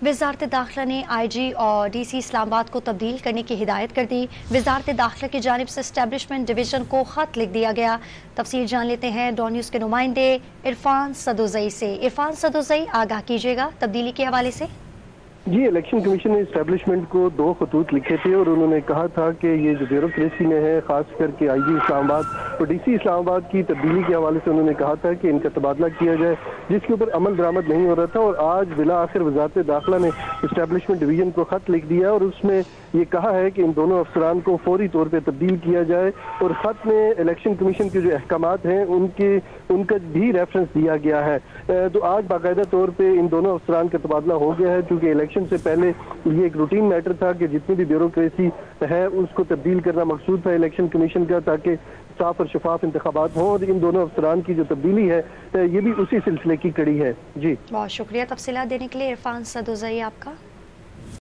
वज़ारत दाखिला ने IG और DC इस्लामाबाद को तब्दील करने की हिदायत कर दी। वज़ारत दाखिला की जानिब से एस्टेब्लिशमेंट डिवीज़न को ख़त लिख दिया गया। तफसील जान लेते हैं डॉन न्यूज़ के नुमाइंदे इरफान सदोज़ई से। इरफान सदोज़ई, आगाह कीजिएगा तब्दीली के हवाले से। जी, इलेक्शन कमीशन ने इस्टेब्लिशमेंट को 2 खतूत लिखे थे और उन्होंने कहा था कि ये जो ब्यूरोक्रेसी में है, खास करके IG इस्लामाबाद और DC इस्लामाबाद की तब्दीली के हवाले से उन्होंने कहा था कि इनका तबादला किया जाए, जिसके ऊपर अमल दरामद नहीं हो रहा था। और आज बिला आखिर वज़ारत दाखिला ने इस्टेब्लिशमेंट डिवीजन को खत लिख दिया और उसमें ये कहा है कि इन दोनों अफसरान को फौरी तौर पर तब्दील किया जाए। और खत में इलेक्शन कमीशन के जो अहकामात हैं उनका भी रेफरेंस दिया गया है। तो आज बाकायदा तौर पर इन दोनों अफसरान का तबादला हो गया है, चूँकि इलेक्शन से पहले ये एक रूटीन मैटर था कि जितनी भी ब्यूरोक्रेसी है उसको तब्दील करना मकसूद था इलेक्शन कमीशन का, ताकि साफ और शफाफ इंतखाबात हों। और इन दोनों अफसरान की जो तब्दीली है ये भी उसी सिलसिले की कड़ी है। जी, बहुत शुक्रिया तफसीलात देने के लिए इरफान सदोज़ई आपका।